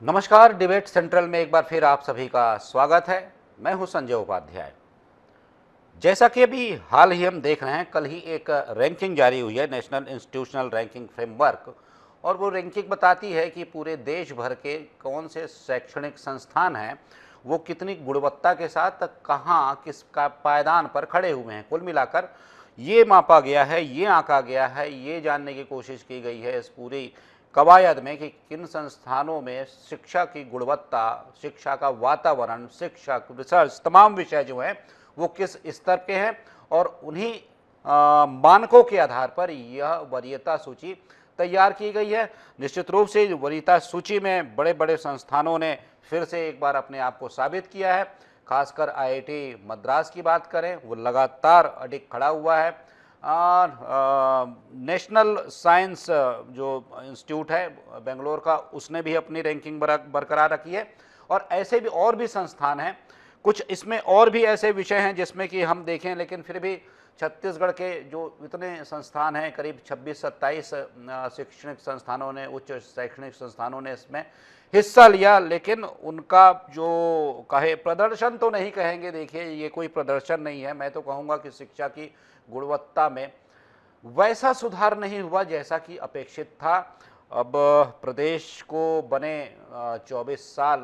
नमस्कार। Debate central में एक बार फिर आप सभी का स्वागत है। मैं हूं संजय उपाध्याय। जैसा कि अभी हाल ही हम देख रहे हैं, कल ही एक रैंकिंग जारी हुई है, नेशनल इंस्टीट्यूशनल रैंकिंग फ्रेमवर्क, और वो रैंकिंग बताती है कि पूरे देश भर के कौन से शैक्षणिक संस्थान हैं, वो कितनी गुणवत्ता के साथ कहाँ किसका पायदान पर खड़े हुए हैं। कुल मिलाकर ये मापा गया है, ये आंका गया है, ये जानने की कोशिश की गई है इस पूरी कवायद में कि किन संस्थानों में शिक्षा की गुणवत्ता, शिक्षा का वातावरण, शिक्षक, रिसर्च, तमाम विषय जो हैं वो किस स्तर के हैं, और उन्हीं मानकों के आधार पर यह वरीयता सूची तैयार की गई है। निश्चित रूप से वरीयता सूची में बड़े बड़े संस्थानों ने फिर से एक बार अपने आप को साबित किया है। खासकर आईआईटी मद्रास की बात करें, वो लगातार अडिग खड़ा हुआ है। नेशनल साइंस जो इंस्टीट्यूट है बेंगलोर का, उसने भी अपनी रैंकिंग बरकरार रखी है। और ऐसे भी और भी संस्थान हैं, कुछ इसमें और भी ऐसे विषय हैं जिसमें कि हम देखें, लेकिन फिर भी छत्तीसगढ़ के जो इतने संस्थान हैं, करीब 26-27 शैक्षणिक संस्थानों ने, उच्च शैक्षणिक संस्थानों ने इसमें हिस्सा लिया, लेकिन उनका जो कहे प्रदर्शन तो नहीं कहेंगे। देखिए, ये कोई प्रदर्शन नहीं है, मैं तो कहूँगा कि शिक्षा की गुणवत्ता में वैसा सुधार नहीं हुआ जैसा कि अपेक्षित था। अब प्रदेश को बने 24 साल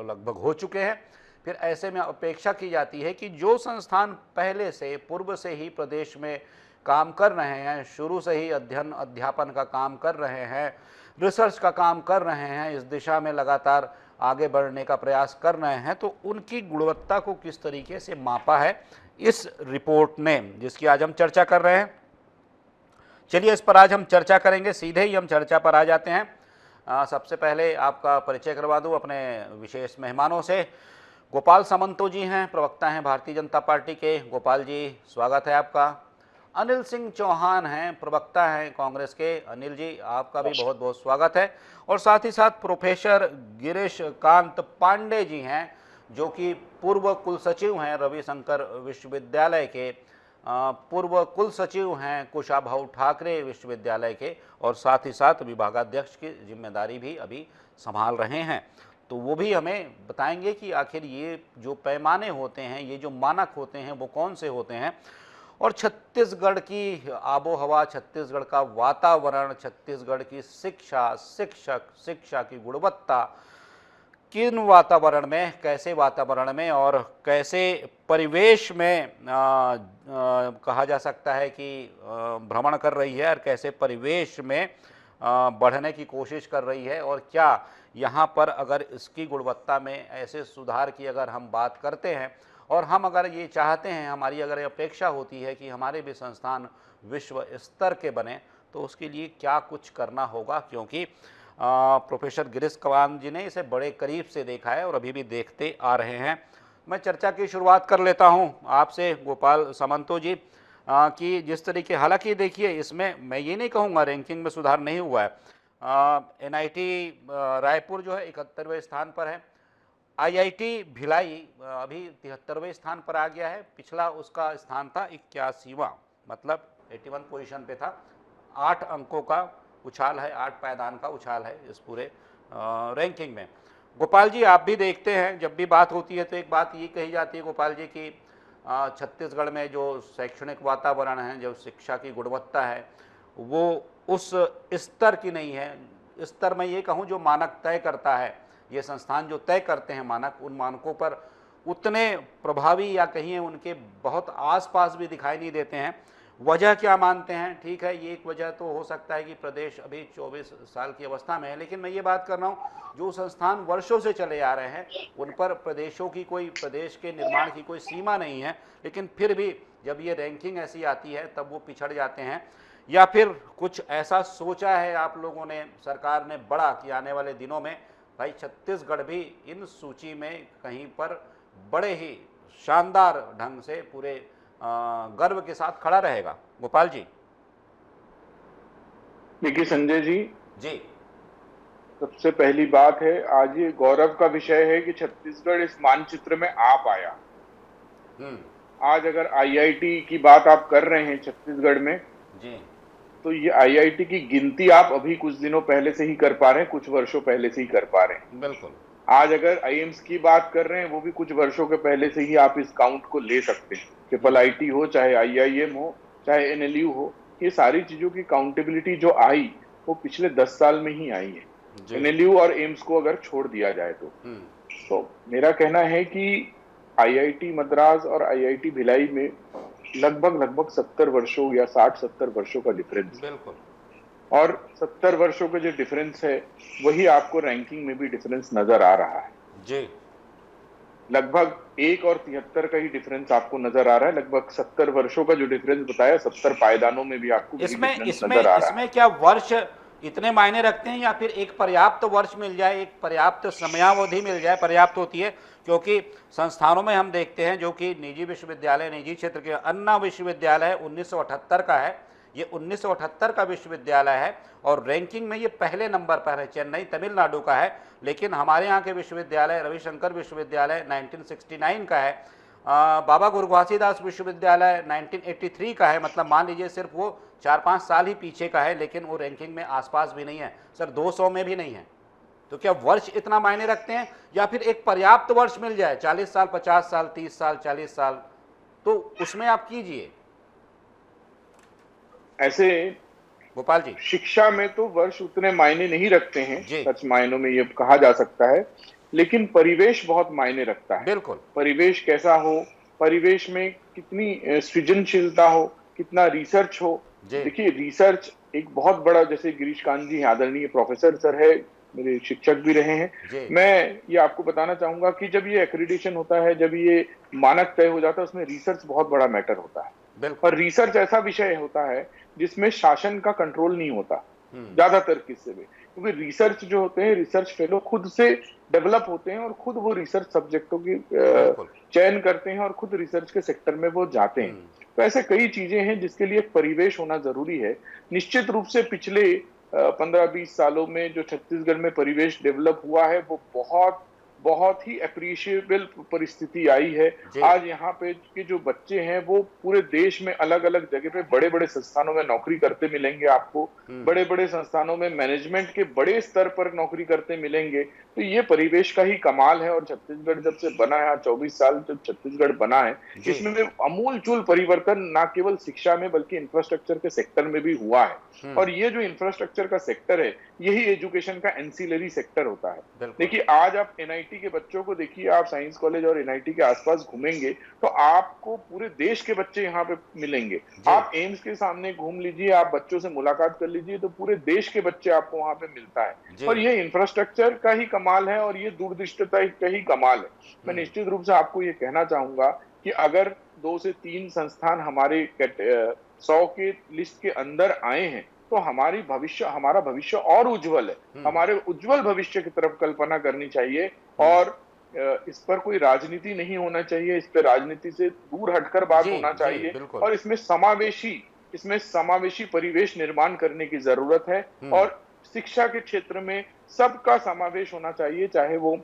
लगभग हो चुके हैं। फिर ऐसे में अपेक्षा की जाती है कि जो संस्थान पहले से, पूर्व से ही प्रदेश में काम कर रहे हैं, शुरू से ही अध्ययन अध्यापन का काम कर रहे हैं, रिसर्च का काम कर रहे हैं, इस दिशा में लगातार आगे बढ़ने का प्रयास कर रहे हैं, तो उनकी गुणवत्ता को किस तरीके से मापा है इस रिपोर्ट ने, जिसकी आज हम चर्चा कर रहे हैं। चलिए, इस पर आज हम चर्चा करेंगे। सीधे ही हम चर्चा पर आ जाते हैं। सबसे पहले आपका परिचय करवा दूं अपने विशेष मेहमानों से। गोपाल सामंतो जी हैं, प्रवक्ता हैं भारतीय जनता पार्टी के। गोपाल जी, स्वागत है आपका। अनिल सिंह चौहान हैं, प्रवक्ता हैं कांग्रेस के। अनिल जी, आपका भी बहुत बहुत स्वागत है। और साथ ही साथ प्रोफेसर गिरीश कांत पांडे जी हैं, जो कि पूर्व कुलसचिव हैं रविशंकर विश्वविद्यालय के, पूर्व कुल सचिव हैं कुशाभाऊ ठाकरे विश्वविद्यालय के, और साथ ही साथ विभागाध्यक्ष की जिम्मेदारी भी अभी संभाल रहे हैं। तो वो भी हमें बताएंगे कि आखिर ये जो पैमाने होते हैं, ये जो मानक होते हैं, वो कौन से होते हैं, और छत्तीसगढ़ की आबो हवा, छत्तीसगढ़ का वातावरण, छत्तीसगढ़ की शिक्षा, शिक्षक, शिक्षा की गुणवत्ता किन वातावरण में, कैसे वातावरण में और कैसे परिवेश में कहा जा सकता है कि भ्रमण कर रही है, और कैसे परिवेश में बढ़ने की कोशिश कर रही है, और क्या यहाँ पर अगर इसकी गुणवत्ता में ऐसे सुधार की अगर हम बात करते हैं, और हम अगर ये चाहते हैं, हमारी अगर ये अपेक्षा होती है कि हमारे भी संस्थान विश्व स्तर के बने, तो उसके लिए क्या कुछ करना होगा। क्योंकि प्रोफेसर गिरीश कांत जी ने इसे बड़े करीब से देखा है और अभी भी देखते आ रहे हैं। मैं चर्चा की शुरुआत कर लेता हूं आपसे, गोपाल सामंतो जी, कि जिस तरीके, हालांकि देखिए, इसमें मैं ये नहीं कहूँगा रैंकिंग में सुधार नहीं हुआ है। एनआईटी रायपुर जो है 71वें स्थान पर है। आईआईटी भिलाई अभी 73वें स्थान पर आ गया है। पिछला उसका स्थान था 81वां, मतलब 81 पोजीशन पे था। 8 अंकों का उछाल है, 8 पायदान का उछाल है इस पूरे रैंकिंग में। गोपाल जी, आप भी देखते हैं, जब भी बात होती है तो एक बात ये कही जाती है गोपाल जी कि छत्तीसगढ़ में जो शैक्षणिक वातावरण है, जो शिक्षा की गुणवत्ता है, वो उस स्तर की नहीं है। स्तर में ये कहूँ जो मानक तय करता है, ये संस्थान जो तय करते हैं मानक, उन मानकों पर उतने प्रभावी, या कहिए उनके बहुत आसपास भी दिखाई नहीं देते हैं। वजह क्या मानते हैं? ठीक है, ये एक वजह तो हो सकता है कि प्रदेश अभी 24 साल की अवस्था में है, लेकिन मैं ये बात कर रहा हूँ जो संस्थान वर्षों से चले आ रहे हैं, उन पर प्रदेशों की कोई, प्रदेश के निर्माण की कोई सीमा नहीं है, लेकिन फिर भी जब ये रैंकिंग ऐसी आती है तब वो पिछड़ जाते हैं। या फिर कुछ ऐसा सोचा है आप लोगों ने, सरकार ने बड़ा, कि आने वाले दिनों में भाई छत्तीसगढ़ भी इन सूची में कहीं पर बड़े ही शानदार ढंग से पूरे गर्व के साथ खड़ा रहेगा। गोपाल जी। देखिए संजय जी, जी, सबसे पहली बात है, आज ये गौरव का विषय है कि छत्तीसगढ़ इस मानचित्र में आ पाया। आज अगर आईआईटी की बात आप कर रहे हैं छत्तीसगढ़ में, जी, तो ये आईआईटी की गिनती आप अभी कुछ दिनों पहले से ही कर पा रहे हैं, कुछ वर्षों पहले से ही कर पा रहे हैं। बिल्कुल। आज अगर आईएम्स की बात कर रहे हैं, वो भी कुछ वर्षों के पहले से ही आप इस काउंट को ले सकते हैं। ट्रिपल आईटी हो, चाहे आईआईएम हो, चाहे एनएलयू हो, ये सारी चीजों की काउंटेबिलिटी जो आई वो पिछले 10 साल में ही आई है, एनएलयू और एम्स को अगर छोड़ दिया जाए तो मेरा कहना है कि आईआईटी मद्रास और आईआईटी भिलाई में लगभग 70 वर्षों या 60-70 वर्षों का डिफरेंस। बिल्कुल। और 70 वर्षों का जो डिफरेंस है वही आपको रैंकिंग में भी डिफरेंस नजर आ रहा है जी। लगभग 1 और 73 का ही डिफरेंस आपको नजर आ रहा है। लगभग 70 वर्षों का जो डिफरेंस बताया, 70 पायदानों में भी आपको इसमें क्या वर्ष इतने मायने रखते हैं, या फिर एक पर्याप्त वर्ष मिल जाए, एक पर्याप्त समयावधि मिल जाए पर्याप्त होती है? क्योंकि संस्थानों में हम देखते हैं जो कि निजी विश्वविद्यालय, निजी क्षेत्र के अन्ना विश्वविद्यालय 1978 का है, ये 1978 का विश्वविद्यालय है और रैंकिंग में ये पहले नंबर पर है, चेन्नई तमिलनाडु का है। लेकिन हमारे यहाँ के विश्वविद्यालय रविशंकर विश्वविद्यालय 1969 का है, बाबा गुरु घासीदास विश्वविद्यालय 1983 का है। मतलब मान लीजिए सिर्फ वो 4-5 साल ही पीछे का है, लेकिन वो रैंकिंग में आसपास भी नहीं है सर, 200 में भी नहीं है। तो क्या वर्ष इतना मायने रखते हैं, या फिर एक पर्याप्त वर्ष मिल जाए 40 साल, 50 साल, 30 साल, 40 साल, तो उसमें आप कीजिए? ऐसे गोपाल जी, शिक्षा में तो वर्ष उतने मायने नहीं रखते हैं, सच मायनों में ये कहा जा सकता है, लेकिन परिवेश बहुत मायने रखता है। बिल्कुल। परिवेश कैसा हो, परिवेश में कितनी सृजनशीलता हो, कितना रिसर्च हो। देखिए रिसर्च एक बहुत बड़ा, जैसे गिरीश कांत जी आदरणीय प्रोफेसर सर है, मेरे शिक्षक भी रहे हैं। मैं ये आपको बताना चाहूंगा कि जब ये एक्रेडिटेशन होता है, जब ये मानक तय हो जाता है, उसमें रिसर्च बहुत बड़ा मैटर होता है। और रिसर्च ऐसा विषय होता है जिसमें शासन का कंट्रोल नहीं होता ज्यादातर किस्से में, क्योंकि रिसर्च जो होते हैं, रिसर्च फेलो खुद से डेवलप होते हैं और खुद वो रिसर्च सब्जेक्टों की चयन करते हैं और खुद रिसर्च के सेक्टर में वो जाते हैं। तो ऐसे कई चीजें हैं जिसके लिए परिवेश होना जरूरी है। निश्चित रूप से पिछले 15-20 सालों में जो छत्तीसगढ़ में परिवेश डेवलप हुआ है वो बहुत ही अप्रिशिएबल परिस्थिति आई है। आज यहाँ पे के जो बच्चे हैं वो पूरे देश में अलग अलग जगह पे बड़े बड़े संस्थानों में नौकरी करते मिलेंगे आपको, बड़े बड़े संस्थानों में मैनेजमेंट के बड़े स्तर पर नौकरी करते मिलेंगे। तो ये परिवेश का ही कमाल है। और छत्तीसगढ़ जब से बना है, 24 साल जब छत्तीसगढ़ बना है, इसमें अमूलचूल परिवर्तन ना केवल शिक्षा में बल्कि इंफ्रास्ट्रक्चर के सेक्टर में भी हुआ है। और ये जो इंफ्रास्ट्रक्चर का सेक्टर है, यही एजुकेशन का एंसिलरी सेक्टर होता है। देखिए आज आप एनआईटी के बच्चों को देखिए, आप साइंस कॉलेज और एनआईटी के आसपास घूमेंगे तो आपको पूरे देश के बच्चे यहाँ पे मिलेंगे। आप एम्स के सामने घूम लीजिए, आप बच्चों से मुलाकात कर लीजिए, तो पूरे देश के बच्चे आपको वहां पे मिलता है। और ये इंफ्रास्ट्रक्चर का ही कमाल है और ये दूरदृष्टता का ही कमाल है। मैं निश्चित रूप से आपको ये कहना चाहूंगा कि अगर 2 से 3 संस्थान हमारे 100 के लिस्ट के अंदर आए हैं तो हमारा भविष्य और उज्जवल है। हमारे उज्जवल भविष्य की तरफ कल्पना करनी चाहिए और इस पर कोई राजनीति नहीं होना चाहिए, इस पर राजनीति से दूर हटकर बात होना चाहिए। और इसमें समावेशी परिवेश निर्माण करने की जरूरत है। और शिक्षा के क्षेत्र में सबका समावेश होना चाहिए, चाहे वो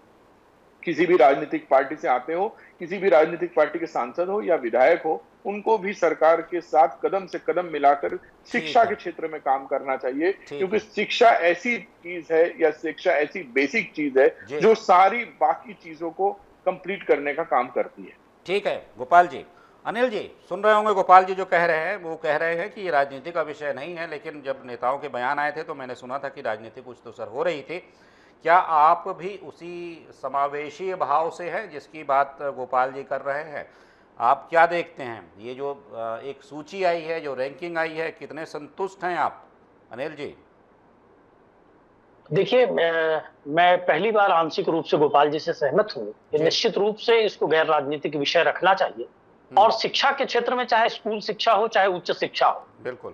किसी भी राजनीतिक पार्टी से आते हो, किसी भी राजनीतिक पार्टी के सांसद हो या विधायक हो, उनको भी सरकार के साथ कदम से कदम मिलाकर शिक्षा के क्षेत्र में काम करना चाहिए। क्योंकि शिक्षा ऐसी चीज है या शिक्षा ऐसी बेसिक चीज है जो सारी बाकी चीजों को कंप्लीट करने का काम करती है। ठीक है गोपाल जी। अनिल जी सुन रहे होंगे गोपाल जी जो कह रहे हैं, वो कह रहे हैं कि ये राजनीति का विषय नहीं है, लेकिन जब नेताओं के बयान आए थे तो मैंने सुना था कि राजनीति कुछ तो सर हो रही थी। क्या आप भी उसी समावेशी भाव से हैं जिसकी बात गोपाल जी कर रहे हैं? आप क्या देखते हैं, ये जो एक सूची आई है, जो रैंकिंग आई है, कितने संतुष्ट हैं आप अनिल जी? देखिए मैं पहली बार आंशिक रूप से गोपाल जी से सहमत हूँ कि निश्चित रूप से इसको गैर राजनीतिक विषय रखना चाहिए। और शिक्षा के क्षेत्र में चाहे स्कूल शिक्षा हो चाहे उच्च शिक्षा हो, बिल्कुल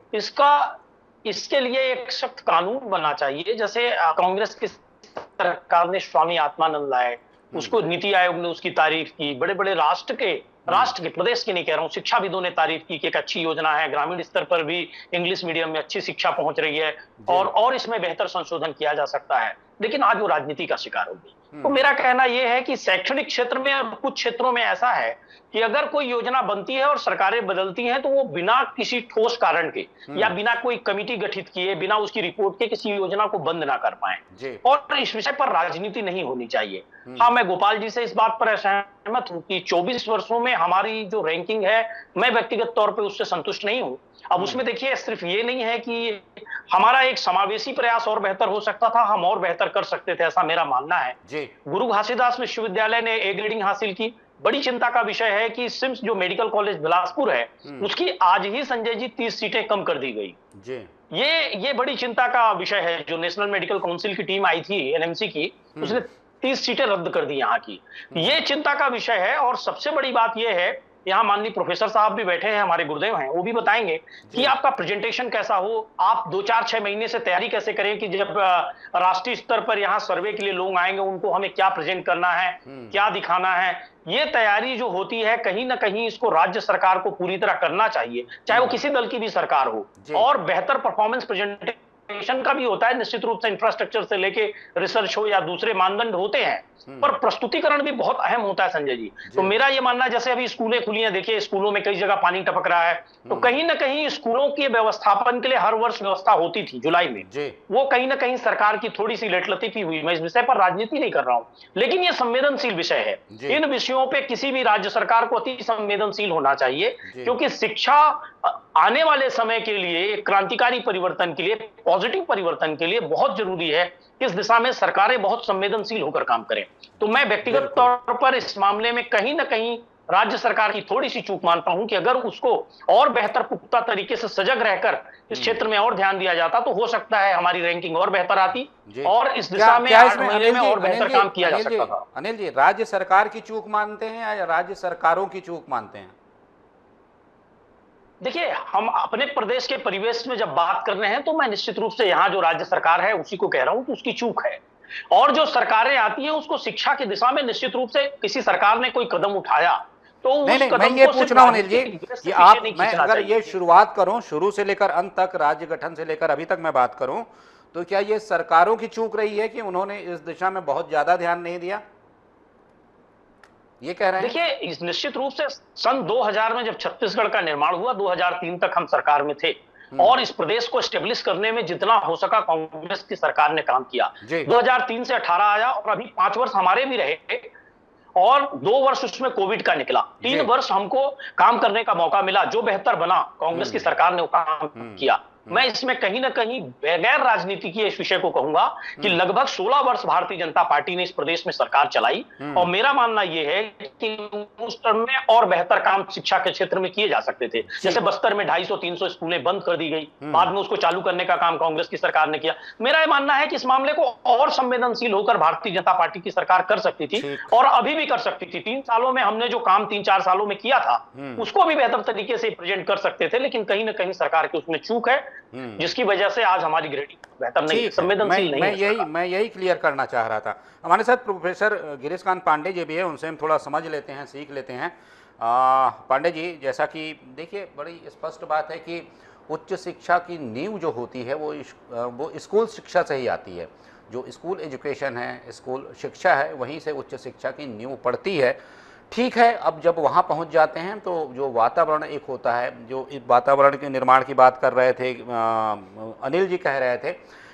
इसके लिए एक सख्त कानून बनना चाहिए। जैसे कांग्रेस की सरकार ने स्वामी आत्मानंद लाए, उसको नीति आयोग ने उसकी तारीफ की, बड़े बड़े राष्ट्र के प्रदेश की नहीं कह रहा हूँ, शिक्षाविदों ने तारीफ की कि एक अच्छी योजना है, ग्रामीण स्तर पर भी इंग्लिश मीडियम में अच्छी शिक्षा पहुंच रही है और इसमें बेहतर संशोधन किया जा सकता है। लेकिन आज वो राजनीति का शिकार हो गई। तो मेरा कहना यह है कि शैक्षणिक क्षेत्र में और कुछ क्षेत्रों में ऐसा है कि अगर कोई योजना बनती है और सरकारें बदलती हैं तो वो बिना किसी ठोस कारण के या बिना कोई कमिटी गठित किए, बिना उसकी रिपोर्ट के किसी योजना को बंद ना कर पाए। और इस विषय पर राजनीति नहीं होनी चाहिए। हाँ, मैं गोपाल जी से इस बात पर सहमत हूं कि 24 वर्षों में हमारी जो रैंकिंग है, मैं व्यक्तिगत तौर पर उससे संतुष्ट नहीं हूं। अब उसमें देखिए, सिर्फ ये नहीं है कि हमारा एक समावेशी प्रयास और बेहतर हो सकता था, हम और बेहतर कर सकते थे, ऐसा मेरा मानना है। गुरु घासीदास विश्वविद्यालय ने ए ग्रेडिंग हासिल की। बड़ी चिंता का विषय है कि सिम्स जो मेडिकल कॉलेज बिलासपुर है, उसकी आज ही संजय जी 30 सीटें कम कर दी गई। ये बड़ी चिंता का विषय है। जो नेशनल मेडिकल काउंसिल की टीम आई थी एनएमसी की, उसने 30 सीटें रद्द कर दी यहाँ की। ये चिंता का विषय है। और सबसे बड़ी बात यह है, यहाँ माननीय प्रोफेसर साहब भी बैठे हैं, हमारे गुरुदेव हैं, वो भी बताएंगे कि आपका प्रेजेंटेशन कैसा हो, आप 2-4-6 महीने से तैयारी कैसे करें कि जब राष्ट्रीय स्तर पर यहाँ सर्वे के लिए लोग आएंगे, उनको हमें क्या प्रेजेंट करना है, क्या दिखाना है। ये तैयारी जो होती है, कहीं ना कहीं इसको राज्य सरकार को पूरी तरह करना चाहिए, चाहे वो किसी दल की भी सरकार हो। और बेहतर परफॉर्मेंस प्रेजेंटेशन का भी होता है, निश्चित रूप से इंफ्रास्ट्रक्चर से लेके रिसर्च हो या दूसरे मानदंड होते हैं, पर प्रस्तुतिकरण भी बहुत अहम होता है संजय जी। तो मेरा ये मानना है, जैसे अभी स्कूलें खुली हैं, देखिए स्कूलों में कई जगह पानी टपक रहा है, तो कहीं ना कहीं स्कूलों के व्यवस्थापन के लिए हर वर्ष व्यवस्था होती थी जुलाई में, वो कहीं ना कहीं सरकार की थोड़ी सी लेटलतीफी हुई। मैं इस विषय पर राजनीति नहीं कर रहा हूं, लेकिन ये संवेदनशील विषय है। इन विषयों पर किसी भी राज्य सरकार को अति संवेदनशील होना चाहिए, क्योंकि शिक्षा आने वाले समय के लिए, क्रांतिकारी परिवर्तन के लिए, पॉजिटिव परिवर्तन के लिए बहुत जरूरी है। इस दिशा में सरकारें बहुत संवेदनशील होकर काम करें। तो मैं व्यक्तिगत तौर पर इस मामले में कहीं ना कहीं राज्य सरकार की थोड़ी सी चूक मानता हूं कि अगर उसको और बेहतर पुख्ता तरीके से सजग रहकर इस क्षेत्र में और ध्यान दिया जाता, तो हो सकता है हमारी रैंकिंग और बेहतर आती और इस दिशा में 8 महीने में और बेहतर काम किया जा सकता था। अनिल जी, राज्य सरकार की चूक मानते हैं या राज्य सरकारों की चूक मानते हैं? देखिए, हम अपने प्रदेश के परिवेश में जब बात कर रहे हैं, तो मैं निश्चित रूप से यहाँ जो राज्य सरकार है उसी को कह रहा हूं कि उसकी चूक है। और जो सरकारें आती हैं, उसको शिक्षा की दिशा में निश्चित रूप से किसी सरकार ने कोई कदम उठाया तो नहीं, मैं ये पूछ रहा हूं अनिल जी कि आप, मैं अगर ये शुरुआत करूं शुरू से लेकर अंत तक, राज्य गठन से लेकर अभी तक मैं बात करूं, तो क्या ये सरकारों की चूक रही है कि उन्होंने इस दिशा में बहुत ज्यादा ध्यान नहीं दिया, ये कह रहे हैं? देखिए, निश्चित रूप से सन 2000 में जब छत्तीसगढ़ का निर्माण हुआ, 2003 तक हम सरकार में थे और इस प्रदेश को एस्टेब्लिश करने में जितना हो सका कांग्रेस की सरकार ने काम किया। 2003 से 18 आया और अभी 5 वर्ष हमारे भी रहे और 2 वर्ष उसमें कोविड का निकला। 3 वर्ष हमको काम करने का मौका मिला। जो बेहतर बना, कांग्रेस की सरकार ने वो काम किया। मैं इसमें कहीं ना कहीं बगैर राजनीति की इस विषय को कहूंगा कि लगभग 16 वर्ष भारतीय जनता पार्टी ने इस प्रदेश में सरकार चलाई और मेरा मानना यह है कि उस टर्म में और बेहतर काम शिक्षा के क्षेत्र में किए जा सकते थे। जैसे बस्तर में 250-300 स्कूलें बंद कर दी गई, बाद में उसको चालू करने का काम कांग्रेस की सरकार ने किया। मेरा यह मानना है कि इस मामले को और संवेदनशील होकर भारतीय जनता पार्टी की सरकार कर सकती थी और अभी भी कर सकती थी। 3 सालों में हमने जो काम 3-4 सालों में किया था, उसको भी बेहतर तरीके से प्रेजेंट कर सकते थे, लेकिन कहीं ना कहीं सरकार की उसमें चूक है, जिसकी वजह से आज हमारी ग्रेडिंग बेहतर नहीं, संवेदनशील नहीं। मैं यही क्लियर करना चाह रहा था। हमारे साथ प्रोफेसर गिरीशकांत पांडे जी भी है, उनसे हम थोड़ा समझ लेते हैं, सीख लेते हैं। पांडे जी, जैसा कि देखिए, बड़ी स्पष्ट बात है कि उच्च शिक्षा की नींव जो होती है वो स्कूल शिक्षा से ही आती है। जो स्कूल एजुकेशन है, स्कूल शिक्षा है, वहीं से उच्च शिक्षा की नींव पड़ती है। ठीक है, अब जब वहाँ पहुँच जाते हैं तो जो वातावरण एक होता है, जो इस वातावरण के निर्माण की बात कर रहे थे अनिल जी, कह रहे थे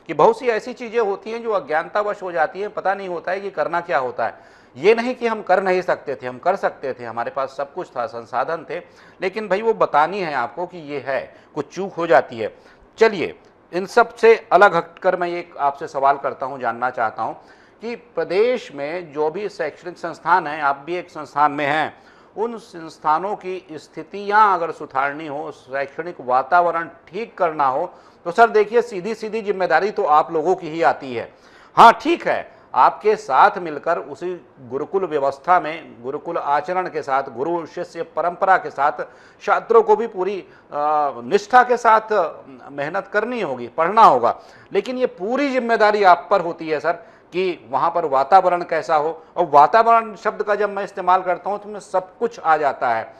कि बहुत सी ऐसी चीज़ें होती हैं जो अज्ञानतावश हो जाती हैं, पता नहीं होता है कि करना क्या होता है। ये नहीं कि हम कर नहीं सकते थे, हम कर सकते थे, हमारे पास सब कुछ था, संसाधन थे, लेकिन भाई वो बतानी है आपको कि ये है, कुछ चूक हो जाती है। चलिए, इन सब से अलग हटकर मैं एक आपसे सवाल करता हूँ, जानना चाहता हूँ कि प्रदेश में जो भी शैक्षणिक संस्थान हैं, आप भी एक संस्थान में हैं, उन संस्थानों की स्थितियां अगर सुधारनी हो, शैक्षणिक वातावरण ठीक करना हो, तो सर देखिए, सीधी सीधी जिम्मेदारी तो आप लोगों की ही आती है। हाँ ठीक है, आपके साथ मिलकर उसी गुरुकुल व्यवस्था में, गुरुकुल आचरण के साथ, गुरु शिष्य परंपरा के साथ छात्रों को भी पूरी निष्ठा के साथ मेहनत करनी होगी, पढ़ना होगा, लेकिन ये पूरी जिम्मेदारी आप पर होती है सर कि वहाँ पर वातावरण कैसा हो। और वातावरण शब्द का जब मैं इस्तेमाल करता हूँ तो उसमें सब कुछ आ जाता है,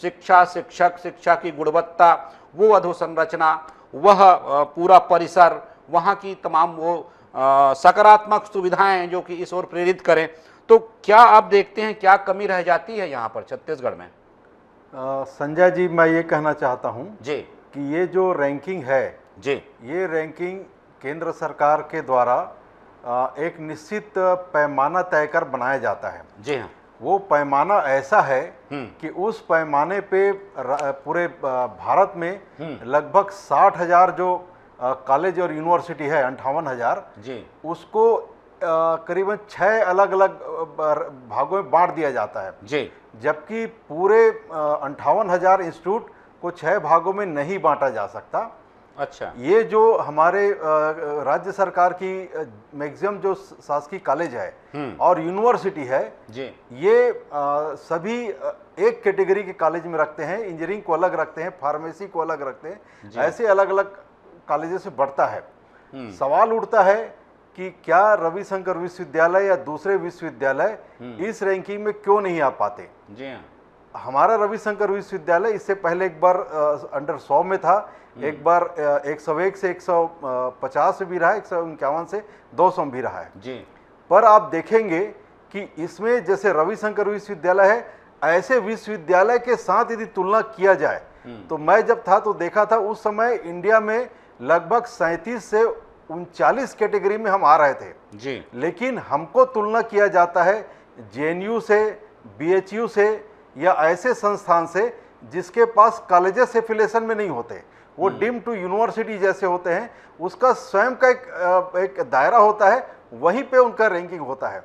शिक्षा, शिक्षक, शिक्षा की गुणवत्ता, वो अधोसंरचना, वह पूरा परिसर, वहाँ की तमाम वो सकारात्मक सुविधाएं जो कि इस ओर प्रेरित करें, तो क्या आप देखते हैं क्या कमी रह जाती है यहाँ पर छत्तीसगढ़ में? संजय जी, मैं ये कहना चाहता हूँ जी कि ये जो रैंकिंग है जी, ये रैंकिंग केंद्र सरकार के द्वारा एक निश्चित पैमाना तय कर बनाया जाता है। जी हाँ। वो पैमाना ऐसा है कि उस पैमाने पे पूरे भारत में लगभग 60,000 जो कॉलेज और यूनिवर्सिटी है, 58,000 जी, उसको करीबन 6 अलग अलग भागों में बांट दिया जाता है जी, जबकि पूरे 58,000 इंस्टीट्यूट को 6 भागों में नहीं बांटा जा सकता। अच्छा। ये जो हमारे राज्य सरकार की मैक्सिमम जो शासकीय कॉलेज है और यूनिवर्सिटी है जी, ये सभी एक कैटेगरी के कॉलेज में रखते हैं। इंजीनियरिंग को अलग रखते हैं, फार्मेसी को अलग रखते हैं, ऐसे अलग अलग कॉलेजों से बढ़ता है। सवाल उठता है कि क्या रविशंकर विश्वविद्यालय या दूसरे विश्वविद्यालय इस रैंकिंग में क्यों नहीं आ पाते? जी हाँ। हमारा रविशंकर विश्वविद्यालय इससे पहले एक बार अंडर 100 में था, एक बार 101 से 150 भी रहा है, 151 से 200 भी रहा है जी। पर आप देखेंगे कि इसमें जैसे रविशंकर विश्वविद्यालय है, ऐसे विश्वविद्यालय के साथ यदि तुलना किया जाए तो मैं जब था तो देखा था उस समय इंडिया में लगभग 37 से 39 कैटेगरी में हम आ रहे थे जी। लेकिन हमको तुलना किया जाता है जेएनयू से, बीएचयू से या ऐसे संस्थान से जिसके पास कॉलेजेस एफिलिएशन में नहीं होते, वो डिम टू यूनिवर्सिटी जैसे होते हैं। उसका स्वयं का एक दायरा होता है, वहीं पे उनका रैंकिंग होता है।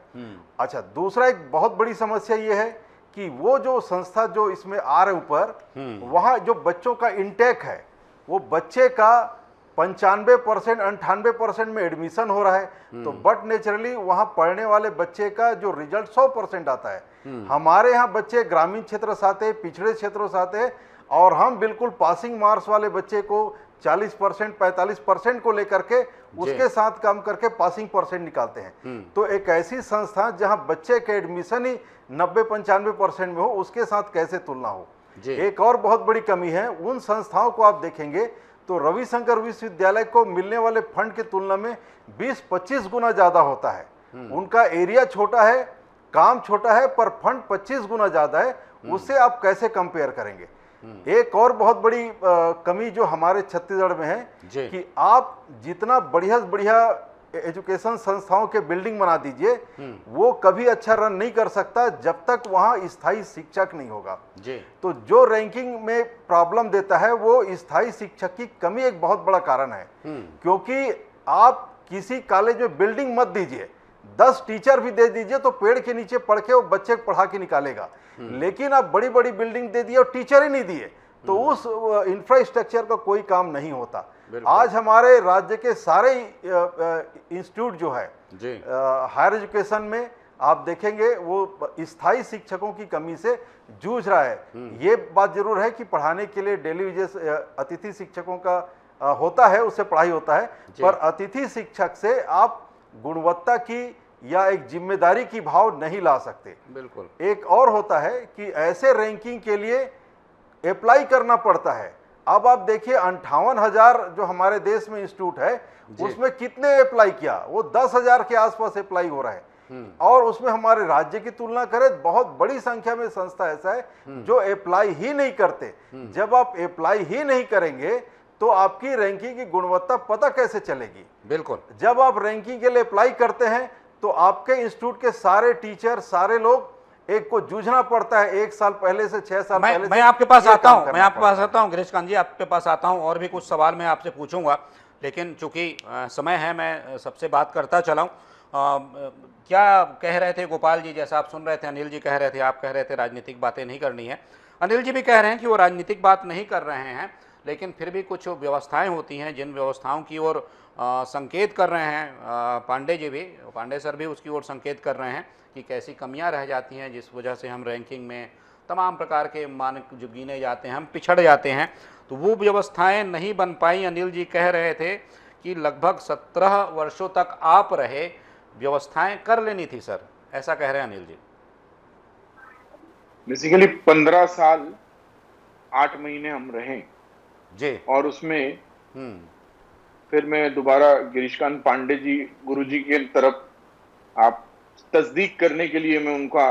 अच्छा, दूसरा एक बहुत बड़ी समस्या ये है कि वो जो संस्था जो इसमें आ रहे ऊपर, वहाँ जो बच्चों का इंटेक है, वो बच्चे का 95% 98% में एडमिशन हो रहा है, तो बट नेचुरली वहाँ पढ़ने वाले बच्चे का जो रिजल्ट 100% आता है। हमारे यहाँ बच्चे ग्रामीण क्षेत्र से आते, पिछड़े क्षेत्रों से आते, और हम बिल्कुल पासिंग मार्क्स वाले बच्चे को 40% 45% को लेकर के उसके साथ काम करके पासिंग परसेंट निकालते हैं। तो एक ऐसी संस्था जहाँ बच्चे के एडमिशन ही 90-95% में हो, उसके साथ कैसे तुलना हो? एक और बहुत बड़ी कमी है, उन संस्थाओं को आप देखेंगे तो रविशंकर विश्वविद्यालय को मिलने वाले फंड की तुलना में 20-25 गुना ज्यादा होता है। उनका एरिया छोटा है, काम छोटा है, पर फंड 25 गुना ज्यादा है। उससे आप कैसे कंपेयर करेंगे? एक और बहुत बड़ी कमी जो हमारे छत्तीसगढ़ में है कि आप जितना बढ़िया बढ़िया एजुकेशन संस्थाओं के बिल्डिंग बना दीजिए, वो कभी अच्छा रन नहीं कर सकता जब तक वहाँ स्थायी शिक्षक नहीं होगा। तो जो रैंकिंग में प्रॉब्लम देता है वो स्थायी शिक्षक की कमी एक बहुत बड़ा कारण है। क्योंकि आप किसी कॉलेज में बिल्डिंग मत दीजिए, 10 टीचर भी दे दीजिए तो पेड़ के नीचे पढ़ के वो बच्चे को पढ़ा के निकालेगा, लेकिन आप बड़ी बड़ी बिल्डिंग दे दिए और टीचर ही नहीं दिए तो उस इंफ्रास्ट्रक्चर का कोई काम नहीं होता। आज हमारे राज्य के सारे इंस्टीट्यूट जो है हायर एजुकेशन में आप देखेंगे वो स्थायी शिक्षकों की कमी से जूझ रहा है। ये बात जरूर है कि पढ़ाने के लिए डेली वेजेस अतिथि शिक्षकों का होता है, उससे पढ़ाई होता है, पर अतिथि शिक्षक से आप गुणवत्ता की या एक जिम्मेदारी की भाव नहीं ला सकते। बिल्कुल। एक और होता है कि ऐसे रैंकिंग के लिए अप्लाई करना पड़ता है। अब आप देखिए 58,000 जो हमारे देश में इंस्टीट्यूट है उसमें कितने अप्लाई किया? वो 10,000 के आसपास अप्लाई हो रहा है, और उसमें हमारे राज्य की तुलना करें बहुत बड़ी संख्या में संस्था ऐसा है जो अप्लाई ही नहीं करते। जब आप अप्लाई ही नहीं करेंगे तो आपकी रैंकिंग की गुणवत्ता पता कैसे चलेगी? बिल्कुल। जब आप रैंकिंग के लिए अप्लाई करते हैं तो आपके इंस्टीट्यूट के सारे टीचर, सारे लोग एक को जूझना पड़ता है 1 साल पहले से 6 साल पहले। मैं आपके पास आता हूं, गिरीश कांत जी आपके पास आता हूं, और भी कुछ सवाल मैं आपसे पूछूंगा, लेकिन चूंकि समय है मैं सबसे बात करता चला हूं। क्या कह रहे थे गोपाल जी? जैसा आप सुन रहे थे, अनिल जी कह रहे थे, आप कह रहे थे राजनीतिक बातें नहीं करनी है। अनिल जी भी कह रहे हैं कि वो राजनीतिक बात नहीं कर रहे हैं, लेकिन फिर भी कुछ व्यवस्थाएं होती हैं जिन व्यवस्थाओं की ओर संकेत कर रहे हैं। पांडे सर भी उसकी ओर संकेत कर रहे हैं कि कैसी कमियां रह जाती हैं जिस वजह से हम रैंकिंग में तमाम प्रकार के मानक जो गिने जाते हैं हम पिछड़ जाते हैं। तो वो व्यवस्थाएं नहीं बन पाई। अनिल जी कह रहे थे कि लगभग 17 वर्षों तक आप रहे, व्यवस्थाएं कर लेनी थी सर, ऐसा कह रहे हैं अनिल जी। बेसिकली 15 साल 8 महीने हम रहे जी, और उसमें फिर मैं दोबारा गिरीशकांत पांडे जी गुरुजी की तरफ आप तस्दीक करने के लिए मैं उनका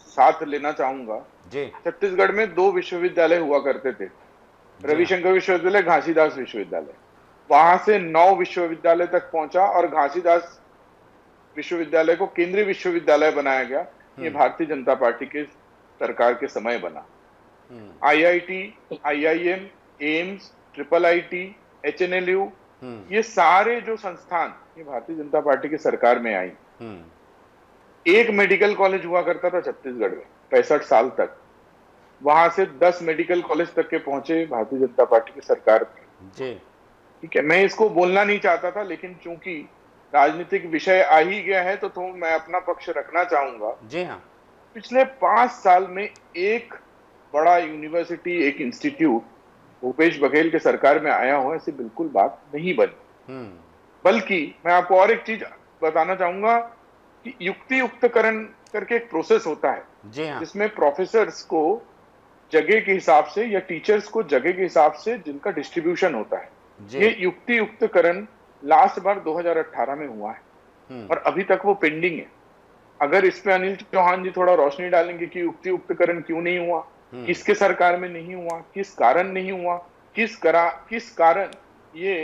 साथ लेना चाहूंगा जी। छत्तीसगढ़ में 2 विश्वविद्यालय हुआ करते थे, रविशंकर विश्वविद्यालय, घासीदास विश्वविद्यालय। वहां से 9 विश्वविद्यालय तक पहुंचा और घासीदास विश्वविद्यालय को केंद्रीय विश्वविद्यालय बनाया गया। ये भारतीय जनता पार्टी के सरकार के समय बना। IIT, IIM, AIIMS, IIIT, HNLU, ये सारे जो संस्थान ये भारतीय जनता पार्टी की सरकार में आई। एक मेडिकल कॉलेज हुआ करता था छत्तीसगढ़ में 65 साल तक, वहां से 10 मेडिकल कॉलेज तक के पहुंचे भारतीय जनता पार्टी की सरकार में। ठीक है, मैं इसको बोलना नहीं चाहता था, लेकिन चूंकि राजनीतिक विषय आ ही गया है तो मैं अपना पक्ष रखना चाहूंगा। जी हाँ, पिछले 5 साल में एक बड़ा यूनिवर्सिटी, एक इंस्टीट्यूट भूपेश बघेल के सरकार में आया हो ऐसी बिल्कुल बात नहीं बनी। बल्कि मैं आपको और एक चीज बताना चाहूंगा कि युक्तियुक्तकरण करके एक प्रोसेस होता है जिसमें प्रोफेसर्स को जगह के हिसाब से या टीचर्स को जगह के हिसाब से जिनका डिस्ट्रीब्यूशन होता है, ये युक्तियुक्तकरण लास्ट बार 2018 में हुआ है और अभी तक वो पेंडिंग है। अगर इस पे अनिल चौहान जी थोड़ा रोशनी डालेंगे कि युक्तियुक्तकरण क्यों नहीं हुआ, किसके सरकार में नहीं हुआ, किस कारण नहीं हुआ, किस कारण ये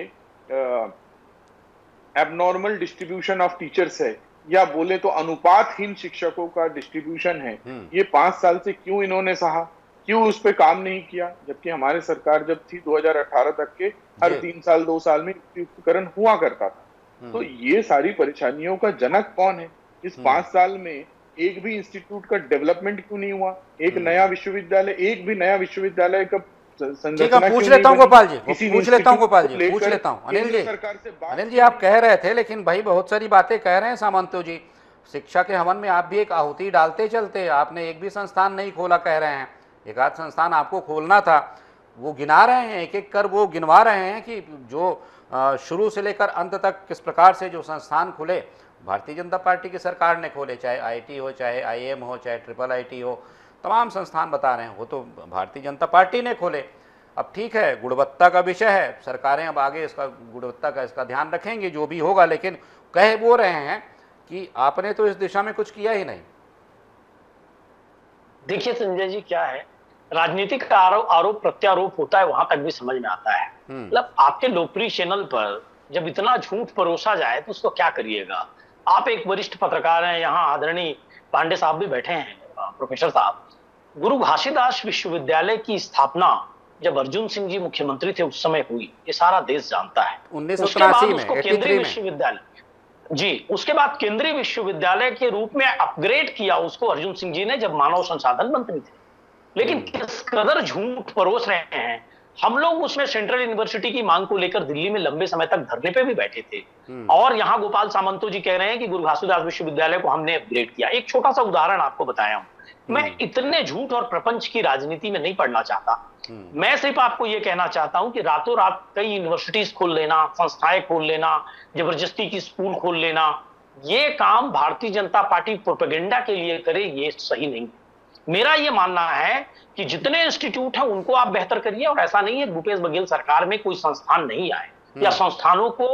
एबनॉर्मल डिस्ट्रीब्यूशन ऑफ टीचर्स है या बोले तो अनुपातहीन शिक्षकों का डिस्ट्रीब्यूशन है, ये 5 साल से क्यों इन्होंने सहा, क्यों उस पे काम नहीं किया, जबकि हमारी सरकार जब थी 2018 तक के हर 3 साल 2 साल में युक्तियुक्तकरण हुआ करता था। तो ये सारी परेशानियों का जनक कौन है? इस 5 साल में एक भी इंस्टीट्यूट का डेवलपमेंट क्यों नहीं हुआ? एक भी नया विश्वविद्यालय का संरचना पूछ लेता हूँ गोपाल जी, पूछ लेता हूँ अनिल जी, आप कह रहे थे, लेकिन भाई बहुत सारी बातें कह रहे हैं सामंतो जी। शिक्षा के हवन में आप भी एक आहुति डालते चलते, आपने एक भी संस्थान नहीं खोला कह रहे हैं, एक आध संस्थान आपको खोलना था, वो गिना रहे हैं, एक एक कर वो गिनवा रहे हैं कि जो शुरू से लेकर अंत तक किस प्रकार से जो संस्थान खुले भारतीय जनता पार्टी की सरकार ने खोले, चाहे IIT हो, चाहे IIM हो, चाहे IIIT हो, तमाम संस्थान बता रहे हैं वो तो भारतीय जनता पार्टी ने खोले। अब ठीक है, गुणवत्ता का विषय है, सरकारें अब आगे इसका गुणवत्ता का इसका ध्यान रखेंगी जो भी होगा, लेकिन कह वो रहे हैं कि आपने तो इस दिशा में कुछ किया ही नहीं। देखिए संजय जी, क्या है, राजनीतिक आरोप प्रत्यारोप होता है, वहां तक भी समझ में आता है। मतलब आपके लोकप्रिय चैनल पर जब इतना झूठ परोसा जाए तो उसको क्या करिएगा। आप एक वरिष्ठ पत्रकार हैं, यहाँ आदरणीय पांडे साहब भी बैठे हैं, प्रोफेसर साहब। गुरु घासीदास विश्वविद्यालय की स्थापना जब अर्जुन सिंह जी मुख्यमंत्री थे उस समय हुई, ये सारा देश जानता है। 1983 में केंद्रीय विश्वविद्यालय, जी, उसके बाद केंद्रीय विश्वविद्यालय के रूप में अपग्रेड किया उसको अर्जुन सिंह जी ने जब मानव संसाधन मंत्री थे। लेकिन किस कदर झूठ परोस रहे हैं। हम लोग उसमें सेंट्रल यूनिवर्सिटी की मांग को लेकर दिल्ली में लंबे समय तक धरने पे भी बैठे थे, और यहाँ गोपाल सामंतो जी कह रहे हैं कि गुरु घासीदास विश्वविद्यालय को हमने अपग्रेड किया। एक छोटा सा उदाहरण आपको बताया हूं, मैं इतने झूठ और प्रपंच की राजनीति में नहीं पढ़ना चाहता। मैं सिर्फ आपको यह कहना चाहता हूं कि रातों रात कई यूनिवर्सिटीज खोल लेना, संस्थाएं खोल लेना, जबरदस्ती की स्कूल खोल लेना, ये काम भारतीय जनता पार्टी प्रोपेगेंडा के लिए करे, ये सही नहीं। मेरा ये मानना है कि जितने इंस्टीट्यूट हैं उनको आप बेहतर करिए, और ऐसा नहीं है भूपेश बघेल सरकार में कोई संस्थान नहीं आए या संस्थानों को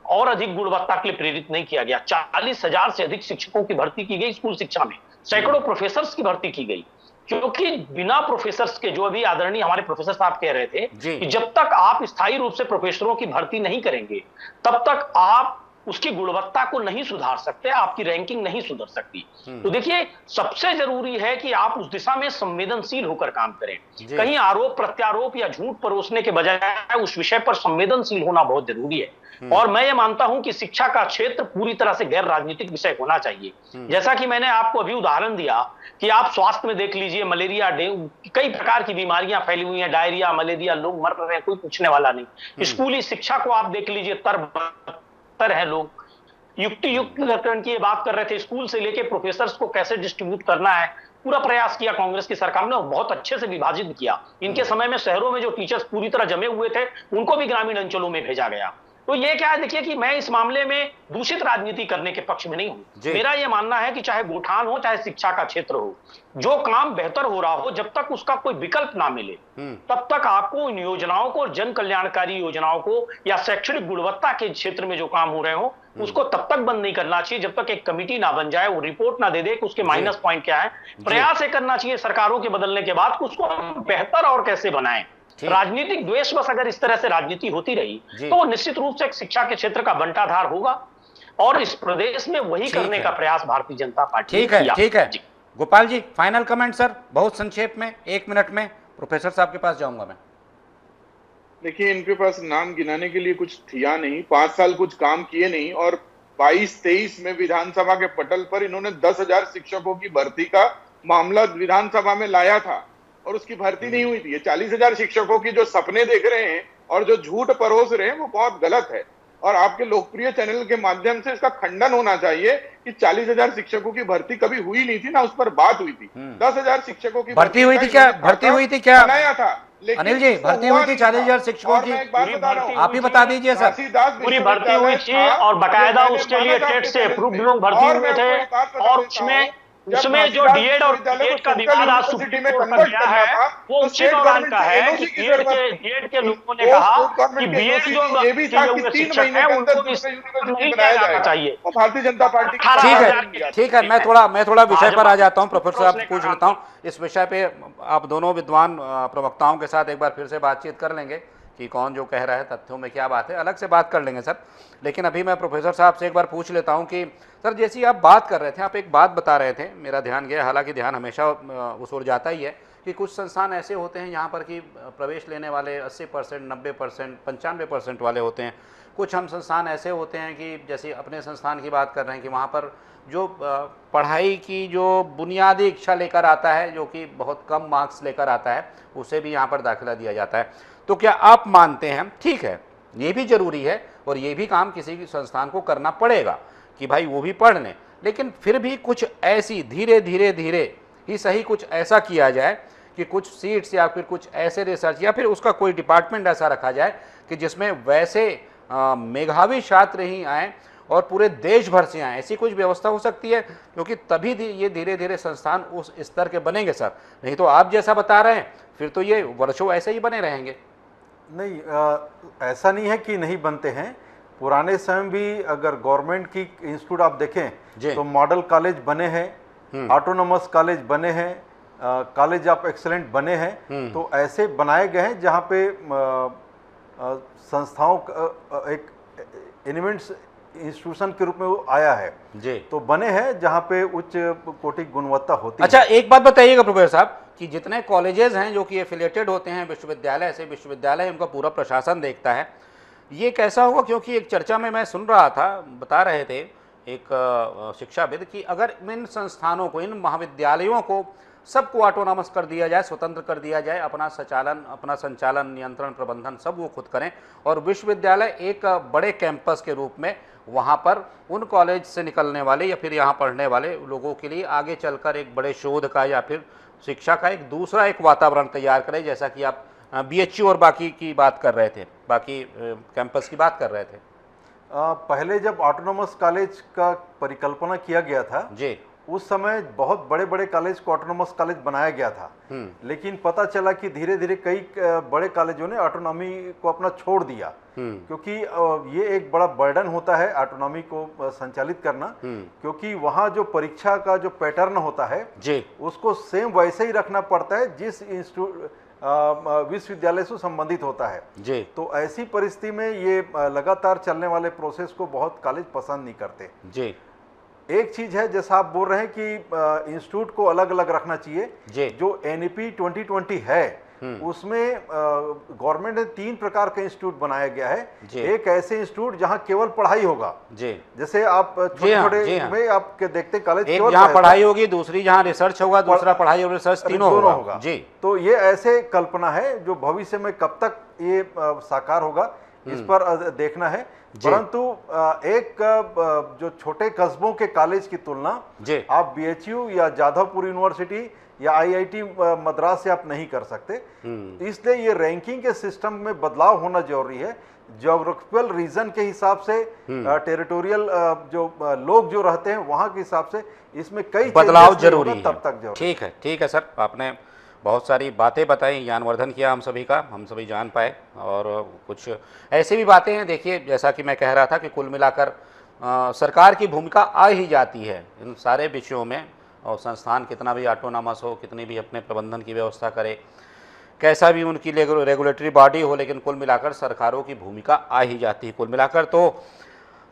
और अधिक गुणवत्ता के लिए प्रेरित नहीं किया गया। 40,000 से अधिक शिक्षकों की भर्ती की गई स्कूल शिक्षा में, सैकड़ों प्रोफेसर्स की भर्ती की गई, क्योंकि बिना प्रोफेसर्स के, जो अभी आदरणीय हमारे प्रोफेसर साहब कह रहे थे कि जब तक आप स्थायी रूप से प्रोफेसरों की भर्ती नहीं करेंगे तब तक आप उसकी गुणवत्ता को नहीं सुधार सकते, आपकी रैंकिंग नहीं सुधर सकती। तो देखिए, सबसे जरूरी है कि आप उस दिशा में संवेदनशील होकर काम करें। कहीं आरोप प्रत्यारोप या झूठ परोसने के बजाय उस विषय पर संवेदनशील होना बहुत जरूरी है। और मैं ये मानता हूं कि शिक्षा का क्षेत्र पूरी तरह से गैर राजनीतिक विषय होना चाहिए। जैसा कि मैंने आपको अभी उदाहरण दिया कि आप स्वास्थ्य में देख लीजिए, मलेरिया, डेंगू, कई प्रकार की बीमारियां फैली हुई हैं, डायरिया, मलेरिया, लोग मर रहे हैं, कोई पूछने वाला नहीं। स्कूली शिक्षा को आप देख लीजिए, तर है लोग। युक्तियुक्तकरण की बात कर रहे थे, स्कूल से लेके प्रोफेसर्स को कैसे डिस्ट्रीब्यूट करना है, पूरा प्रयास किया कांग्रेस की सरकार ने, बहुत अच्छे से विभाजित किया। इनके समय में शहरों में जो टीचर्स पूरी तरह जमे हुए थे उनको भी ग्रामीण अंचलों में भेजा गया। तो ये क्या है, देखिए कि मैं इस मामले में दूषित राजनीति करने के पक्ष में नहीं हूं। मेरा ये मानना है कि चाहे गोठान हो चाहे शिक्षा का क्षेत्र हो, जो काम बेहतर हो रहा हो, जब तक उसका कोई विकल्प ना मिले तब तक आपको इन योजनाओं को, जन कल्याणकारी योजनाओं को या शैक्षणिक गुणवत्ता के क्षेत्र में जो काम हो रहे हो उसको तब तक बंद नहीं करना चाहिए जब तक एक कमिटी ना बन जाए, वो रिपोर्ट ना दे दे कि उसके माइनस पॉइंट क्या है। प्रयास ये करना चाहिए सरकारों के बदलने के बाद उसको हम बेहतर और कैसे बनाएं। राजनीतिक द्वेष बस अगर इस तरह से राजनीति होती रही तो वो निश्चित रूप से शिक्षा के क्षेत्र का बंटाधार होगा, और इस प्रदेश में वही करने का प्रयास भारतीय जनता पार्टी ठीक है। ठीक है Gopal ji, final comment sir, बहुत संक्षेप में 1 मिनट में। प्रोफेसर साहब के पास जाऊंगा मैं। देखिए, इनके पास नाम गिनाने के लिए कुछ थिया नहीं, 5 साल कुछ काम किए नहीं, और 22-23 में विधानसभा के पटल पर इन्होंने 10,000 शिक्षकों की भर्ती का मामला विधानसभा में लाया था और उसकी भर्ती नहीं हुई थी। ये 40,000 शिक्षकों की जो सपने देख रहे हैं और जो झूठ परोस रहे हैं वो बहुत गलत है, और आपके लोकप्रिय चैनल के माध्यम से इसका खंडन होना चाहिए कि 40,000 शिक्षकों की भर्ती कभी हुई नहीं थी, ना उस पर बात हुई थी। 10,000 शिक्षकों की भर्ती हुई थी क्या? भर्ती हुई थी क्या बनाया था? अनिल जी, भर्ती हुई थी 40,000 शिक्षकों की? आप ही बता दीजिए सर। पूरी भर्ती हुई थी और बकायदा उसके लिए टेट से अप्रूव्ड लोग भर्ती हुए थे, और उसमें जो डीएड और बीएड का विवाद आज सुप्रीम कोर्ट तक गया है वो उसी दौरान का है कि डीएड के लोगों ने कहा कि बीएड जो शिक्षक है उनको नहीं कराना चाहिए। भारतीय जनता पार्टी ठीक है, मैं थोड़ा विषय पर आ जाता हूँ। प्रोफेसर साहब पूछ लेता हूँ इस विषय पे, आप दोनों विद्वान प्रवक्ताओं के साथ एक बार फिर से बातचीत कर लेंगे कि कौन जो कह रहा है, तथ्यों में क्या बात है, अलग से बात कर लेंगे सर। लेकिन अभी मैं प्रोफेसर साहब से एक बार पूछ लेता हूं कि सर, जैसी आप बात कर रहे थे, आप एक बात बता रहे थे, मेरा ध्यान गया, हालांकि ध्यान हमेशा उस ओर जाता ही है कि कुछ संस्थान ऐसे होते हैं यहाँ पर कि प्रवेश लेने वाले 80%, 90%, 95% वाले होते हैं। कुछ हम संस्थान ऐसे होते हैं कि जैसे अपने संस्थान की बात कर रहे हैं कि वहाँ पर जो पढ़ाई की जो बुनियादी इच्छा लेकर आता है, जो कि बहुत कम मार्क्स लेकर आता है, उसे भी यहाँ पर दाखिला दिया जाता है। तो क्या आप मानते हैं, ठीक है, ये भी जरूरी है और ये भी काम किसी भी संस्थान को करना पड़ेगा कि भाई वो भी पढ़ लें, लेकिन फिर भी कुछ ऐसी धीरे धीरे ही सही कुछ ऐसा किया जाए कि कुछ सीट्स या फिर कुछ ऐसे रिसर्च या फिर उसका कोई डिपार्टमेंट ऐसा रखा जाए कि जिसमें वैसे मेधावी छात्र ही आएँ और पूरे देश भर से आए, ऐसी कुछ व्यवस्था हो सकती है, क्योंकि तभी ये धीरे धीरे संस्थान उस स्तर के बनेंगे सर। नहीं तो आप जैसा बता रहे हैं फिर तो ये वर्षों ऐसे ही बने रहेंगे। नहीं, ऐसा नहीं है कि नहीं बनते हैं। पुराने समय भी अगर गवर्नमेंट की इंस्टीट्यूट आप देखें तो मॉडल कॉलेज बने हैं, ऑटोनोमस कॉलेज बने हैं, कॉलेज ऑफ एक्सीलेंट बने हैं। तो ऐसे बनाए गए हैं जहाँ पे संस्थाओं एक एलिमेंट्स इंस्टीट्यूशन के रूप में वो आया है जी। तो बने हैं जहाँ पे उच्च कोटि गुणवत्ता होती है। अच्छा, है। एक बात बताइएगा प्रोफेसर साहब कि जितने कॉलेजेस हैं जो कि एफिलिएटेड होते हैं विश्वविद्यालय से, विश्वविद्यालय उनका पूरा प्रशासन देखता है, ये कैसा होगा? क्योंकि एक चर्चा में मैं सुन रहा था, बता रहे थे एक शिक्षाविद कि अगर इन संस्थानों को, इन महाविद्यालयों को सबको ऑटोनॉमस कर दिया जाए, स्वतंत्र कर दिया जाए, अपना संचालन, नियंत्रण, प्रबंधन सब वो खुद करें, और विश्वविद्यालय एक बड़े कैंपस के रूप में वहाँ पर उन कॉलेज से निकलने वाले या फिर यहाँ पढ़ने वाले लोगों के लिए आगे चलकर एक बड़े शोध का या फिर शिक्षा का एक दूसरा एक वातावरण तैयार करें, जैसा कि आप बीएचयू और बाकी की बात कर रहे थे, बाकी कैंपस की बात कर रहे थे। पहले जब ऑटोनॉमस कॉलेज का परिकल्पना किया गया था जी, उस समय बहुत बड़े बड़े कॉलेज को ऑटोनॉमस कॉलेज बनाया गया था, लेकिन पता चला कि धीरे धीरे कई बड़े कॉलेजों ने ऑटोनॉमी को अपना छोड़ दिया, क्योंकि ये एक बड़ा बर्डन होता है ऑटोनॉमी को संचालित करना, क्योंकि वहाँ जो परीक्षा का जो पैटर्न होता है जी, उसको सेम वैसे ही रखना पड़ता है जिस इंस्टीट्यूट विश्वविद्यालय से संबंधित होता है जी। तो ऐसी परिस्थिति में ये लगातार चलने वाले प्रोसेस को बहुत कॉलेज पसंद नहीं करते जी। एक चीज है, जैसा आप बोल रहे हैं कि इंस्टीट्यूट को अलग अलग रखना चाहिए। जो एनईपी 2020 है उसमें गवर्नमेंट ने 3 प्रकार का इंस्टीट्यूट बनाया गया है। एक ऐसे इंस्टीट्यूट जहां केवल पढ़ाई होगा जी, जैसे आप छोटे में आप देखते कॉलेज, एक जहां पढ़ाई होगी, दूसरी जहां रिसर्च होगा, दूसरा पढ़ाई और रिसर्च तीनों होगा जी। तो ये ऐसे कल्पना है जो भविष्य में कब तक ये साकार होगा इस पर देखना है, परंतु एक जो छोटे कस्बों के कॉलेज की तुलना आप बीएचयू या जाधवपुर यूनिवर्सिटी या आईआईटी मद्रास से आप नहीं कर सकते। इसलिए ये रैंकिंग के सिस्टम में बदलाव होना जरूरी है। ज्योग्राफिकल रीजन के हिसाब से, टेरिटोरियल जो लोग जो रहते हैं वहां के हिसाब से इसमें कई बदलाव जरूरी है। तब तक जरूरी। ठीक है सर, आपने बहुत सारी बातें बताई, ज्ञानवर्धन किया हम सभी का, हम सभी जान पाए। और कुछ ऐसी भी बातें हैं, देखिए जैसा कि मैं कह रहा था कि कुल मिलाकर सरकार की भूमिका आ ही जाती है इन सारे विषयों में। और संस्थान कितना भी ऑटोनॉमस हो, कितनी भी अपने प्रबंधन की व्यवस्था करे, कैसा भी उनकी रेगुलेटरी बॉडी हो, लेकिन कुल मिलाकर सरकारों की भूमिका आ ही जाती है। कुल मिलाकर तो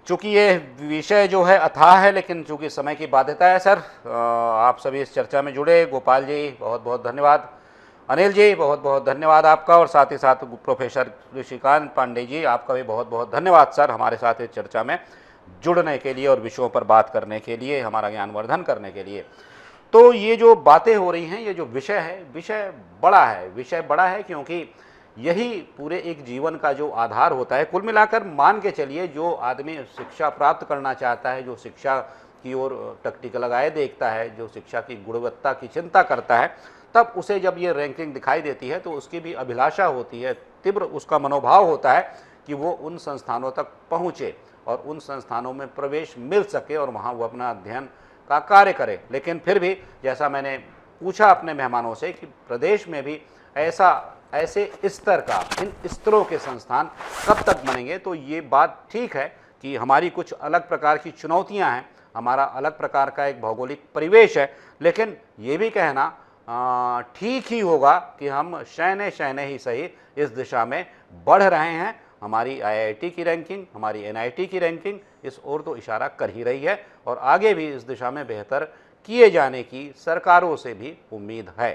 चूँकि ये विषय जो है अथाह है, लेकिन चूँकि समय की बाध्यता है सर, आप सभी इस चर्चा में जुड़े। गोपाल जी बहुत बहुत धन्यवाद, अनिल जी बहुत बहुत धन्यवाद आपका, और साथ ही साथ प्रोफेसर ऋषिकांत पांडे जी आपका भी बहुत बहुत धन्यवाद सर, हमारे साथ इस चर्चा में जुड़ने के लिए और विषयों पर बात करने के लिए, हमारा ज्ञानवर्धन करने के लिए। तो ये जो बातें हो रही हैं, ये जो विषय है, विषय बड़ा है क्योंकि यही पूरे एक जीवन का जो आधार होता है। कुल मिलाकर मान के चलिए, जो आदमी शिक्षा प्राप्त करना चाहता है, जो शिक्षा की ओर टकटक लगाए देखता है, जो शिक्षा की गुणवत्ता की चिंता करता है, तब उसे जब ये रैंकिंग दिखाई देती है तो उसकी भी अभिलाषा होती है, तीव्र उसका मनोभाव होता है कि वो उन संस्थानों तक पहुँचे और उन संस्थानों में प्रवेश मिल सके और वहाँ वो अपना अध्ययन का कार्य करे। लेकिन फिर भी जैसा मैंने पूछा अपने मेहमानों से कि प्रदेश में भी ऐसे स्तर का, इन स्तरों के संस्थान कब तक बनेंगे, तो ये बात ठीक है कि हमारी कुछ अलग प्रकार की चुनौतियां हैं, हमारा अलग प्रकार का एक भौगोलिक परिवेश है, लेकिन ये भी कहना ठीक ही होगा कि हम शयने ही सही इस दिशा में बढ़ रहे हैं। हमारी आईआईटी की रैंकिंग, हमारी एनआईटी की रैंकिंग इस ओर तो इशारा कर ही रही है और आगे भी इस दिशा में बेहतर किए जाने की सरकारों से भी उम्मीद है।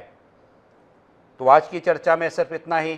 तो आज की चर्चा में सिर्फ इतना ही।